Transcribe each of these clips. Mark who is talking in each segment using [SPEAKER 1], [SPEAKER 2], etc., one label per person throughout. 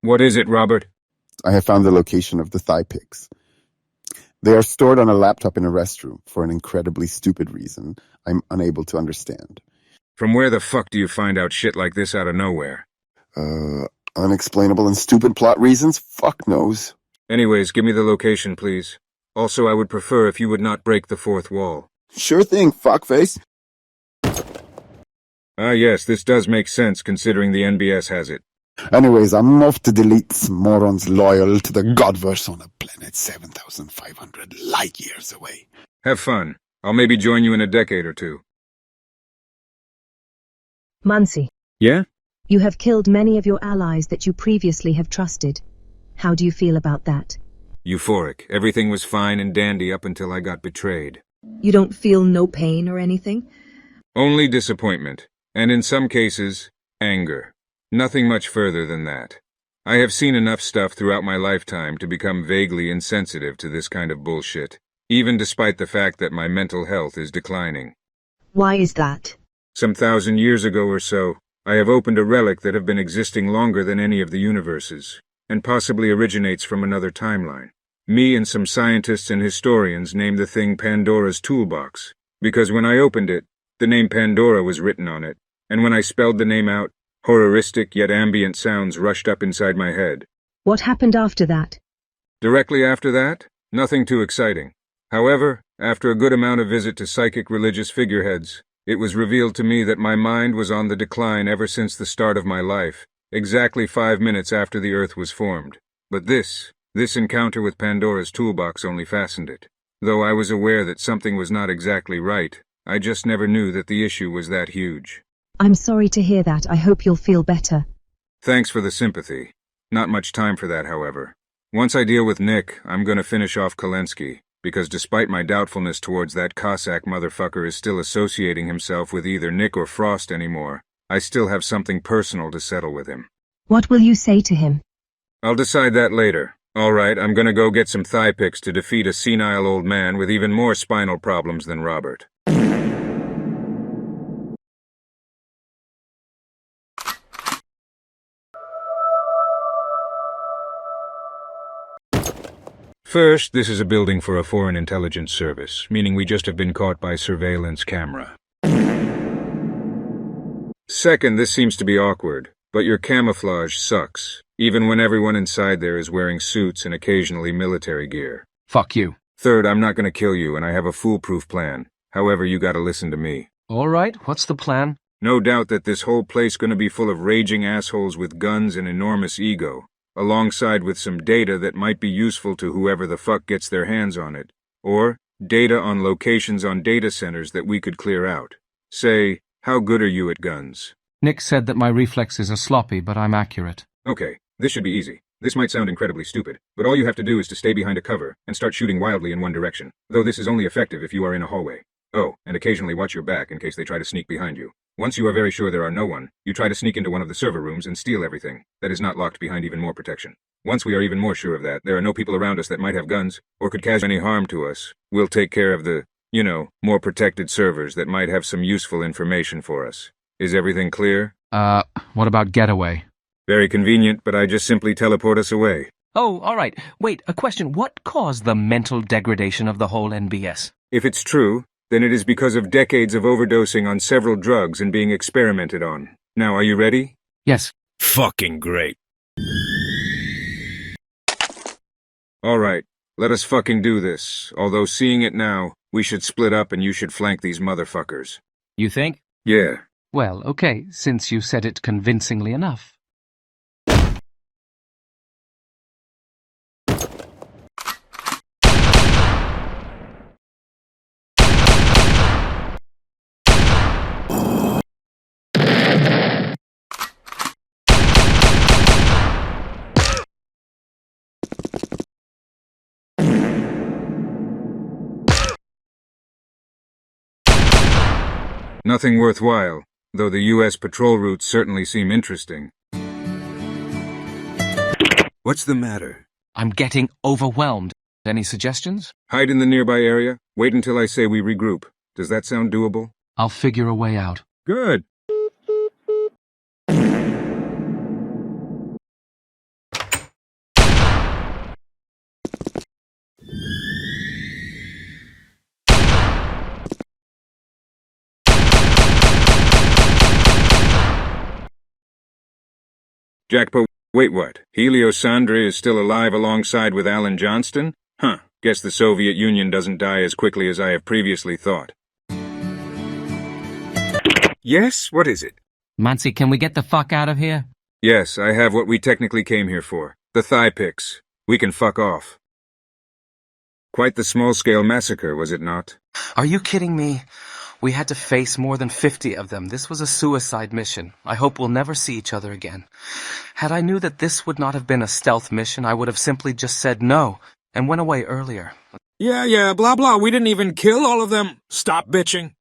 [SPEAKER 1] What is it, Robert?
[SPEAKER 2] I have found the location of the thigh pics. They are stored on a laptop in a restroom for an incredibly stupid reason I'm unable to understand.
[SPEAKER 1] From where the fuck do you find out shit like this out of nowhere?
[SPEAKER 2] Unexplainable and stupid plot reasons? Fuck knows.
[SPEAKER 1] Anyways, give me the location, please. Also, I would prefer if you would not break the fourth wall.
[SPEAKER 2] Sure thing, fuckface.
[SPEAKER 1] Ah yes, this does make sense considering the NBS has it.
[SPEAKER 2] Anyways, I'm off to delete morons loyal to the godverse on a planet 7,500 light years away.
[SPEAKER 1] Have fun. I'll maybe join you in a decade or two.
[SPEAKER 3] Muncie,
[SPEAKER 1] Yeah?
[SPEAKER 3] you have killed many of your allies that you previously have trusted. How do you feel about that?
[SPEAKER 1] Euphoric. Everything was fine and dandy up until I got betrayed.
[SPEAKER 3] You don't feel no pain or anything?
[SPEAKER 1] Only disappointment. And in some cases, anger. Nothing much further than that. I have seen enough stuff throughout my lifetime to become vaguely insensitive to this kind of bullshit, even despite the fact that my mental health is declining.
[SPEAKER 3] Why is that?
[SPEAKER 1] Some 1,000 years ago or so, I have opened a relic that have been existing longer than any of the universes, and possibly originates from another timeline. Me and some scientists and historians named the thing Pandora's Toolbox, because when I opened it, the name Pandora was written on it, and when I spelled the name out, horroristic yet ambient sounds rushed up inside my head.
[SPEAKER 3] What happened after that?
[SPEAKER 1] Directly after that, nothing too exciting. However, after a good amount of visit to psychic religious figureheads, it was revealed to me that my mind was on the decline ever since the start of my life, exactly 5 minutes after the Earth was formed. But this encounter with Pandora's Toolbox only fastened it. Though I was aware that something was not exactly right, I just never knew that the issue was that huge.
[SPEAKER 3] I'm sorry to hear that. I hope you'll feel better.
[SPEAKER 1] Thanks for the sympathy. Not much time for that, however. Once I deal with Nick, I'm gonna finish off Kalensky, because despite my doubtfulness towards that Cossack motherfucker is still associating himself with either Nick or Frost anymore, I still have something personal to settle with him.
[SPEAKER 3] What will you say to him?
[SPEAKER 1] I'll decide that later. Alright, I'm gonna go get some thigh picks to defeat a senile old man with even more spinal problems than Robert. First, this is a building for a foreign intelligence service, meaning we just have been caught by surveillance camera. Second, this seems to be awkward, but your camouflage sucks, even when everyone inside there is wearing suits and occasionally military gear.
[SPEAKER 4] Fuck you.
[SPEAKER 1] Third, I'm not gonna kill you, and I have a foolproof plan. However, you gotta listen to me.
[SPEAKER 4] All right, what's the plan?
[SPEAKER 1] No doubt that this whole place gonna be full of raging assholes with guns and enormous ego, alongside with some data that might be useful to whoever the fuck gets their hands on it, or data on locations on data centers that we could clear out. Say, how good are you at guns?
[SPEAKER 4] Nick said that my reflexes are sloppy, but I'm accurate.
[SPEAKER 1] Okay, this should be easy. This might sound incredibly stupid, but all you have to do is to stay behind a cover and start shooting wildly in one direction, though this is only effective if you are in a hallway. Oh, and occasionally watch your back in case they try to sneak behind you. Once you are very sure there are no one, you try to sneak into one of the server rooms and steal everything that is not locked behind even more protection. Once we are even more sure of that, there are no people around us that might have guns or could cause any harm to us, we'll take care of the, more protected servers that might have some useful information for us. Is everything clear?
[SPEAKER 4] What about getaway?
[SPEAKER 1] Very convenient, but I just simply teleport us away.
[SPEAKER 4] Oh, all right. Wait, a question. What caused the mental degradation of the whole NBS?
[SPEAKER 1] If it's true, then it is because of decades of overdosing on several drugs and being experimented on. Now, are you ready?
[SPEAKER 4] Yes.
[SPEAKER 1] Fucking great. Alright, let us fucking do this. Although seeing it now, we should split up and you should flank these motherfuckers.
[SPEAKER 4] You think?
[SPEAKER 1] Yeah.
[SPEAKER 4] Well, okay, since you said it convincingly enough.
[SPEAKER 1] Nothing worthwhile, though the U.S. patrol routes certainly seem interesting. What's the matter?
[SPEAKER 4] I'm getting overwhelmed. Any suggestions?
[SPEAKER 1] Hide in the nearby area. Wait until I say we regroup. Does that sound doable?
[SPEAKER 4] I'll figure a way out.
[SPEAKER 1] Good. Jackpo, wait, what? Heliosandre is still alive alongside with Alan Johnston? Huh, guess the Soviet Union doesn't die as quickly as I have previously thought. Yes, what is it?
[SPEAKER 4] Muncie, can we get the fuck out of here?
[SPEAKER 1] Yes, I have what we technically came here for. The thigh picks. We can fuck off. Quite the small-scale massacre, was it not?
[SPEAKER 4] Are you kidding me? We had to face more than 50 of them. This was a suicide mission. I hope we'll never see each other again. Had I knew that this would not have been a stealth mission, I would have simply just said no and went away earlier.
[SPEAKER 1] Yeah, blah blah, we didn't even kill all of them. Stop bitching.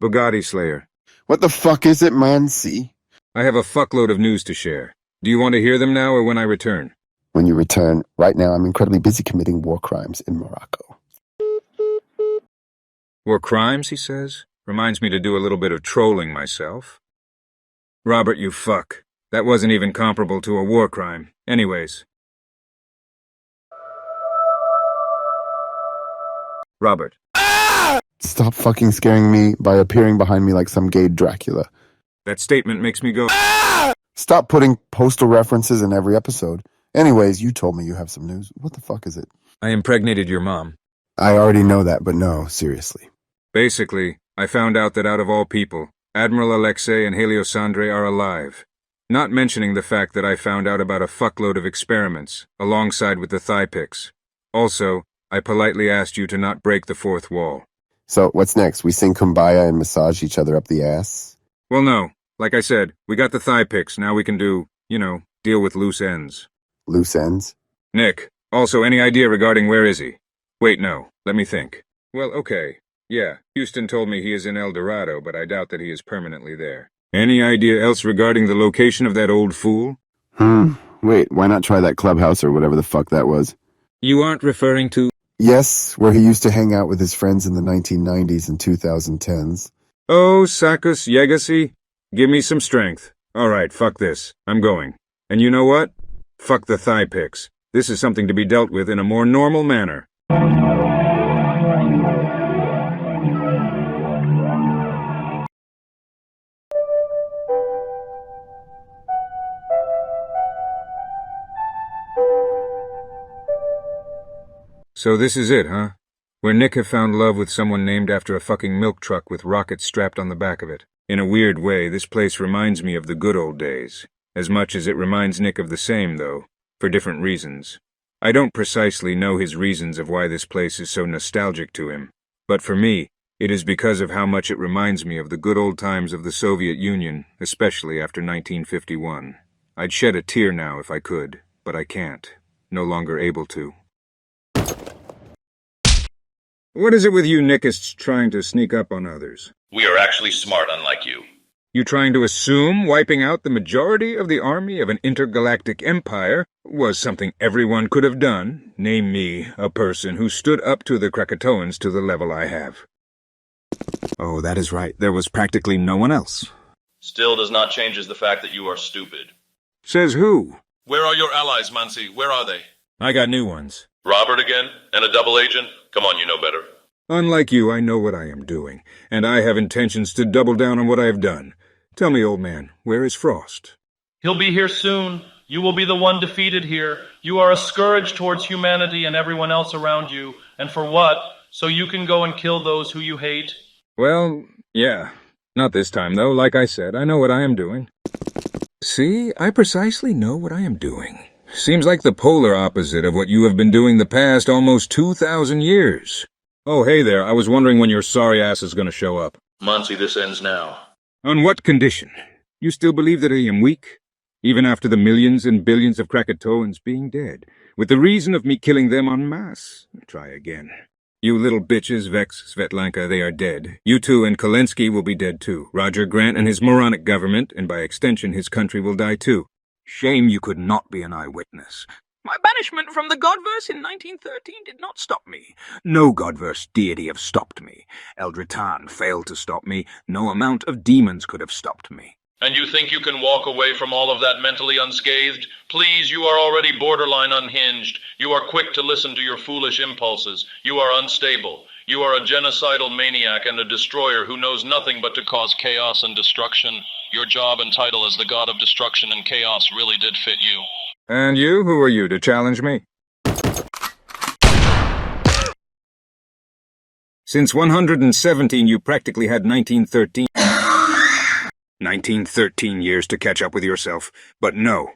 [SPEAKER 1] Bugatti Slayer.
[SPEAKER 2] What the fuck is it, Mansi?
[SPEAKER 1] I have a fuckload of news to share. Do you want to hear them now or when I return?
[SPEAKER 2] When you return, right now I'm incredibly busy committing war crimes in Morocco.
[SPEAKER 1] War crimes, he says? Reminds me to do a little bit of trolling myself. Robert, you fuck. That wasn't even comparable to a war crime. Anyways. Robert.
[SPEAKER 2] Stop fucking scaring me by appearing behind me like some gay Dracula.
[SPEAKER 1] That statement makes me go.
[SPEAKER 2] Stop putting postal references in every episode. Anyways, you told me you have some news. What the fuck is it?
[SPEAKER 1] I impregnated your mom.
[SPEAKER 2] I already know that, but no, seriously.
[SPEAKER 1] Basically, I found out that out of all people, Admiral Alexei and Heliosandre are alive. Not mentioning the fact that I found out about a fuckload of experiments, alongside with the thigh picks. Also, I politely asked you to not break the fourth wall.
[SPEAKER 2] So, what's next? We sing Kumbaya and massage each other up the ass?
[SPEAKER 1] Well, no. Like I said, we got the thigh picks. Now we can do, deal with loose ends.
[SPEAKER 2] Loose ends?
[SPEAKER 1] Nick, also any idea regarding where is he? Wait, no. Let me think. Well, okay. Yeah, Houston told me he is in El Dorado, but I doubt that he is permanently there. Any idea else regarding the location of that old fool?
[SPEAKER 2] Wait, why not try that clubhouse or whatever the fuck that was?
[SPEAKER 1] You aren't referring to...
[SPEAKER 2] Yes, where he used to hang out with his friends in the 1990s and 2010s.
[SPEAKER 1] Oh, Sakis Yegasi? Give me some strength. Alright, fuck this. I'm going. And you know what? Fuck the thigh picks. This is something to be dealt with in a more normal manner. So this is it, huh? Where Nick have found love with someone named after a fucking milk truck with rockets strapped on the back of it. In a weird way, this place reminds me of the good old days. As much as it reminds Nick of the same, though. For different reasons. I don't precisely know his reasons of why this place is so nostalgic to him. But for me, it is because of how much it reminds me of the good old times of the Soviet Union, especially after 1951. I'd shed a tear now if I could, but I can't. No longer able to. What is it with you Nickists trying to sneak up on others?
[SPEAKER 5] We are actually smart, unlike you.
[SPEAKER 1] You trying to assume wiping out the majority of the army of an intergalactic empire was something everyone could have done? Name me a person who stood up to the Krakatoans to the level I have. Oh, that is right. There was practically no one else.
[SPEAKER 5] Still does not change the fact that you are stupid.
[SPEAKER 1] Says who?
[SPEAKER 5] Where are your allies, Mansi? Where are they?
[SPEAKER 1] I got new ones.
[SPEAKER 5] Robert again? And a double agent? Come on, you know better.
[SPEAKER 1] Unlike you, I know what I am doing, and I have intentions to double down on what I have done. Tell me, old man, where is Frost?
[SPEAKER 6] He'll be here soon. You will be the one defeated here. You are a scourge towards humanity and everyone else around you. And for what? So you can go and kill those who you hate?
[SPEAKER 1] Well, yeah. Not this time, though. Like I said, I know what I am doing. See, I precisely know what I am doing. Seems like the polar opposite of what you have been doing the past almost 2,000 years. Oh, hey there, I was wondering when your sorry ass is going to show up.
[SPEAKER 5] Mansi, this ends now.
[SPEAKER 1] On what condition? You still believe that I am weak? Even after the millions and billions of Krakatoans being dead, with the reason of me killing them en masse? Try again. You little bitches, Vex, Svetlanka, they are dead. You two and Kolensky will be dead too. Roger Grant and his moronic government, and by extension his country, will die too. Shame you could not be an eyewitness. My banishment from the Godverse in 1913 did not stop me. No Godverse deity have stopped me. Eldritan failed to stop me. No amount of demons could have stopped me.
[SPEAKER 5] And you think you can walk away from all of that mentally unscathed? Please, you are already borderline unhinged. You are quick to listen to your foolish impulses. You are unstable. You are a genocidal maniac and a destroyer who knows nothing but to cause chaos and destruction. Your job and title as the god of destruction and chaos really did fit you.
[SPEAKER 1] And you? Who are you to challenge me? Since 117, you practically had 1913 years to catch up with yourself. But no.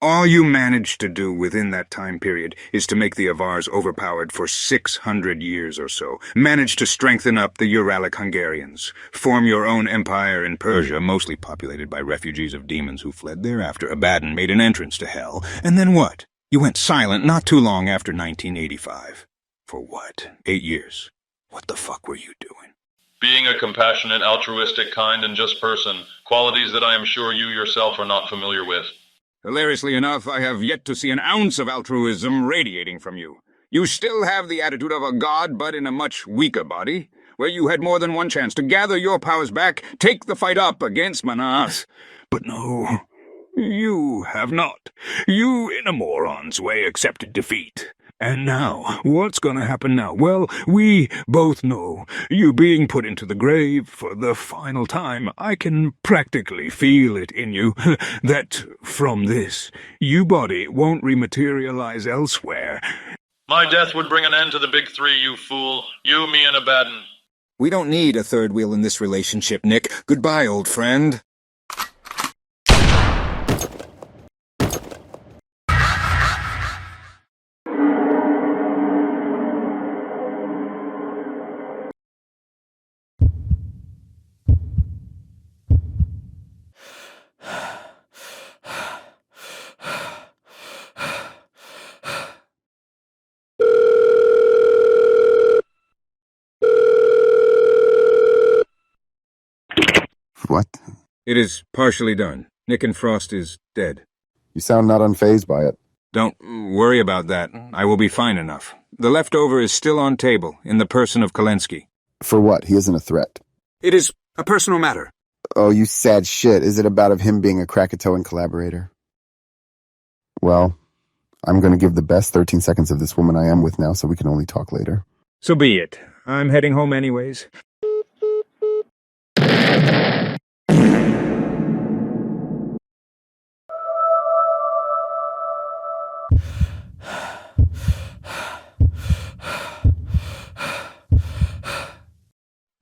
[SPEAKER 1] All you managed to do within that time period is to make the Avars overpowered for 600 years or so, manage to strengthen up the Uralic Hungarians, form your own empire in Persia, mostly populated by refugees of demons who fled there after Abaddon made an entrance to hell. And then what? You went silent not too long after 1985. For what? 8 years. What the fuck were you doing?
[SPEAKER 5] Being a compassionate, altruistic, kind, and just person, qualities that I am sure you yourself are not familiar with.
[SPEAKER 1] Hilariously enough, I have yet to see an ounce of altruism radiating from you. You still have the attitude of a god, but in a much weaker body, where you had more than one chance to gather your powers back, take the fight up against Manas. But no, you have not. You, in a moron's way, accepted defeat. And now, what's gonna happen now? Well, we both know. You being put into the grave for the final time, I can practically feel it in you, that from this, you body won't rematerialize elsewhere.
[SPEAKER 5] My death would bring an end to the big three, you fool. You, me, and Abaddon.
[SPEAKER 1] We don't need a third wheel in this relationship, Nick. Goodbye, old friend.
[SPEAKER 2] What?
[SPEAKER 1] It is partially done. Nick and Frost is dead.
[SPEAKER 2] You sound not unfazed by it.
[SPEAKER 1] Don't worry about that. I will be fine enough. The leftover is still on table, in the person of Kalensky.
[SPEAKER 2] For what? He isn't a threat.
[SPEAKER 1] It is a personal matter.
[SPEAKER 2] Oh, you sad shit. Is it about of him being a Krakatoan collaborator? Well, I'm going to give the best 13 seconds of this woman I am with now, so we can only talk later.
[SPEAKER 1] So be it. I'm heading home anyways.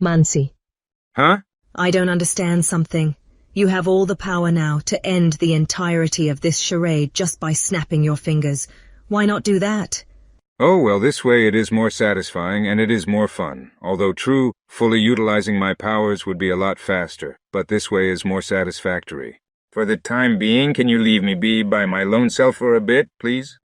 [SPEAKER 3] Mansi,
[SPEAKER 1] Huh?
[SPEAKER 3] I don't understand something. You have all the power now to end the entirety of this charade just by snapping your fingers. Why not do that?
[SPEAKER 1] Oh, well, this way it is more satisfying and it is more fun. Although true, fully utilizing my powers would be a lot faster, but this way is more satisfactory. For the time being, can you leave me be by my lone self for a bit, please?